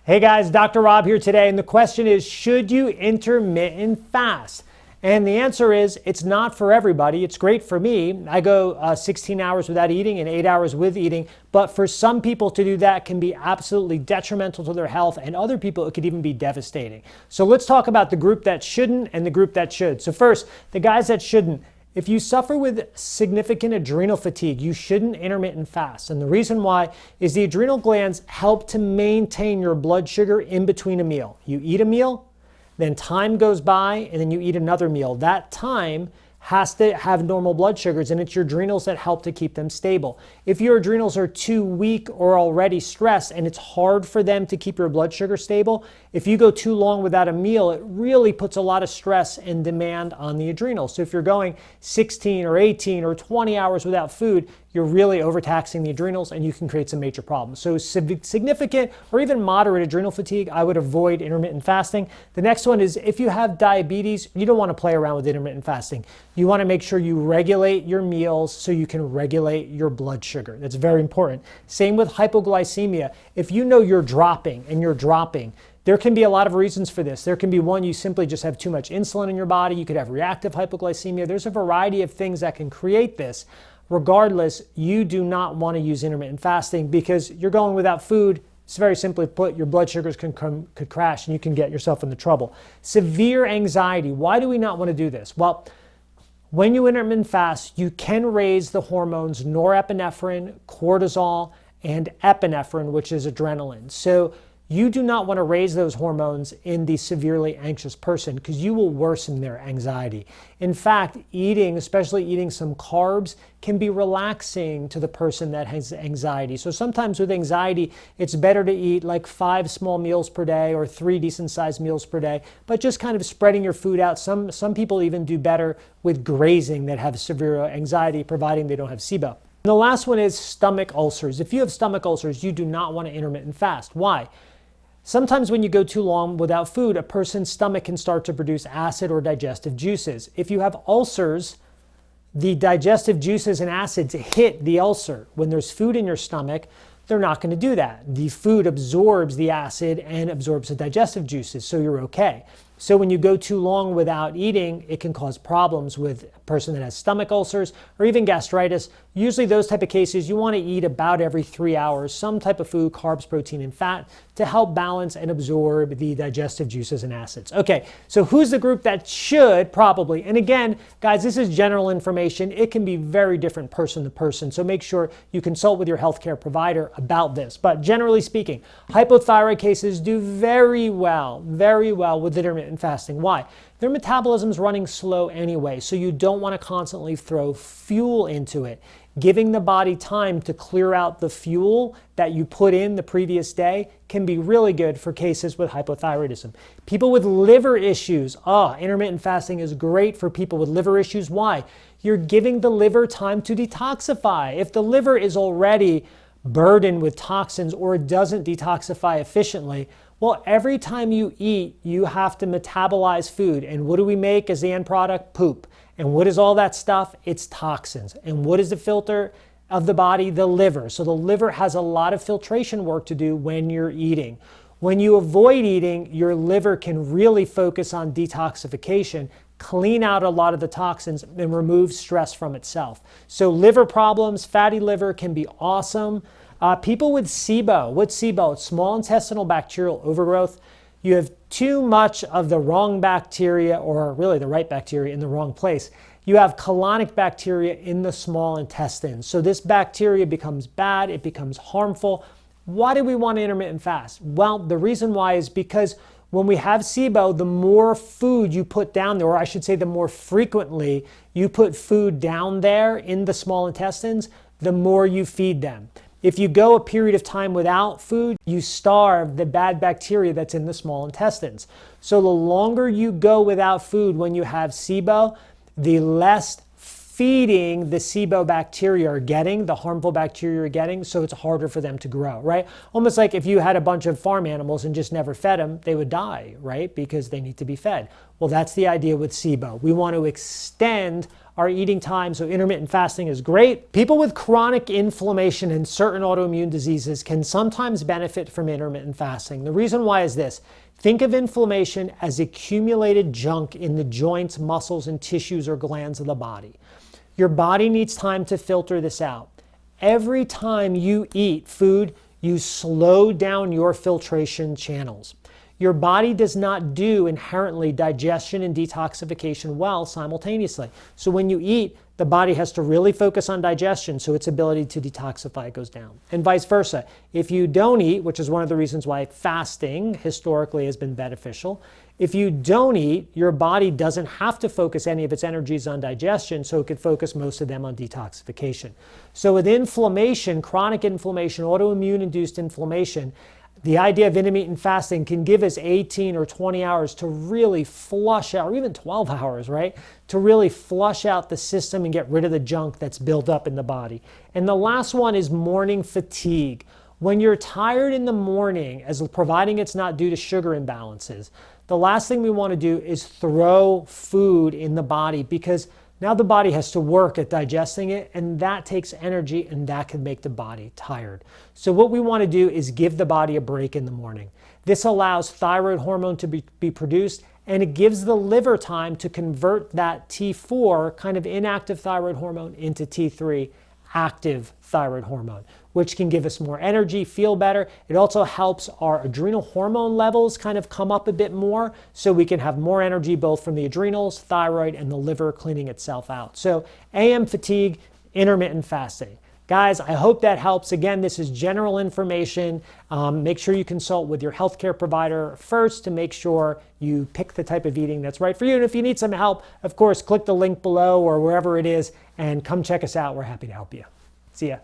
Hey guys, Dr. Rob here today, and the question is, should you intermittent fast? And the answer is, it's not for everybody. It's great for me. I go 16 hours without eating and 8 hours with eating, but for some people to do that can be absolutely detrimental to their health, and other people it could even be devastating. So let's talk about the group that shouldn't and the group that should. So first, the guys that shouldn't. If you suffer with significant adrenal fatigue, you shouldn't intermittent fast. And the reason why is the adrenal glands help to maintain your blood sugar in between a meal. You eat a meal, then time goes by, and then you eat another meal. That time has to have normal blood sugars, and it's your adrenals that help to keep them stable. If your adrenals are too weak or already stressed and it's hard for them to keep your blood sugar stable, if you go too long without a meal, it really puts a lot of stress and demand on the adrenals. So if you're going 16 or 18 or 20 hours without food, you're really overtaxing the adrenals and you can create some major problems. So significant or even moderate adrenal fatigue, I would avoid intermittent fasting. The next one is if you have diabetes, you don't want to play around with intermittent fasting. You want to make sure you regulate your meals so you can regulate your blood sugar. That's very important. Same with hypoglycemia. If you know you're dropping and you're dropping, there can be a lot of reasons for this. There can be one, you simply just have too much insulin in your body. You could have reactive hypoglycemia. There's a variety of things that can create this. Regardless, you do not want to use intermittent fasting because you're going without food. It's very simply put, your blood sugars could crash and you can get yourself into trouble. Severe anxiety. Why do we not want to do this? Well, when you intermittent fast, you can raise the hormones norepinephrine, cortisol, and epinephrine, which is adrenaline. So you do not want to raise those hormones in the severely anxious person because you will worsen their anxiety. In fact, eating, especially eating some carbs, can be relaxing to the person that has anxiety. So sometimes with anxiety, it's better to eat like 5 small meals per day or 3 decent-sized meals per day, but just kind of spreading your food out. Some people even do better with grazing that have severe anxiety, providing they don't have SIBO. And the last one is stomach ulcers. If you have stomach ulcers, you do not want to intermittent fast. Why? Sometimes when you go too long without food, a person's stomach can start to produce acid or digestive juices. If you have ulcers, the digestive juices and acids hit the ulcer. When there's food in your stomach, they're not going to do that. The food absorbs the acid and absorbs the digestive juices, so you're okay. So when you go too long without eating, it can cause problems with a person that has stomach ulcers or even gastritis. Usually those type of cases, you want to eat about every 3 hours, some type of food, carbs, protein, and fat to help balance and absorb the digestive juices and acids. Okay, so who's the group that should probably? And again, guys, this is general information. It can be very different person to person, so make sure you consult with your healthcare provider about this. But generally speaking, hypothyroid cases do very well with intermittent fasting. Why? Their metabolism's running slow anyway, so you don't want to constantly throw fuel into it. Giving the body time to clear out the fuel that you put in the previous day can be really good for cases with hypothyroidism. People with liver issues, intermittent fasting is great for people with liver issues. Why? You're giving the liver time to detoxify. If the liver is already burdened with toxins or it doesn't detoxify efficiently, well, every time you eat, you have to metabolize food. And what do we make as the end product? Poop. And what is all that stuff? It's toxins. And what is the filter of the body? The liver. So the liver has a lot of filtration work to do when you're eating. When you avoid eating, your liver can really focus on detoxification, clean out a lot of the toxins, and remove stress from itself. So liver problems, fatty liver can be awesome. People with SIBO, what's SIBO? It's small intestinal bacterial overgrowth. You have too much of the wrong bacteria, or really the right bacteria, in the wrong place. You have colonic bacteria in the small intestine. So this bacteria becomes bad, it becomes harmful. Why do we want to intermittent fast? Well, the reason why is because when we have SIBO, the more food you put down there, or I should say the more frequently you put food down there in the small intestines, the more you feed them. If you go a period of time without food, you starve the bad bacteria that's in the small intestines. So the longer you go without food when you have SIBO, the less feeding the SIBO bacteria are getting, the harmful bacteria are getting, so it's harder for them to grow, right? Almost like if you had a bunch of farm animals and just never fed them, they would die, right? Because they need to be fed. Well, that's the idea with SIBO. We want to extend our eating time, so intermittent fasting is great. People with chronic inflammation and certain autoimmune diseases can sometimes benefit from intermittent fasting. The reason why is this. Think of inflammation as accumulated junk in the joints, muscles, and tissues or glands of the body. Your body needs time to filter this out. Every time you eat food, you slow down your filtration channels. Your body does not do inherently digestion and detoxification well simultaneously. So when you eat, the body has to really focus on digestion so its ability to detoxify goes down. And vice versa. If you don't eat, which is one of the reasons why fasting historically has been beneficial, if you don't eat, your body doesn't have to focus any of its energies on digestion, so it could focus most of them on detoxification. So with inflammation, chronic inflammation, autoimmune-induced inflammation, the idea of intermittent fasting can give us 18 or 20 hours to really flush out, or even 12 hours, right? To really flush out the system and get rid of the junk that's built up in the body. And the last one is morning fatigue. When you're tired in the morning, as providing it's not due to sugar imbalances, the last thing we want to do is throw food in the body, because now the body has to work at digesting it, and that takes energy, and that can make the body tired. So what we want to do is give the body a break in the morning. This allows thyroid hormone to be produced, and it gives the liver time to convert that T4, kind of inactive thyroid hormone, into T3, active thyroid hormone, which can give us more energy, feel better. It also helps our adrenal hormone levels kind of come up a bit more, so we can have more energy both from the adrenals, thyroid, and the liver cleaning itself out. So AM fatigue, intermittent fasting. Guys, I hope that helps. Again, this is general information. Make sure you consult with your healthcare provider first to make sure you pick the type of eating that's right for you. And if you need some help, of course, click the link below or wherever it is and come check us out. We're happy to help you. See ya.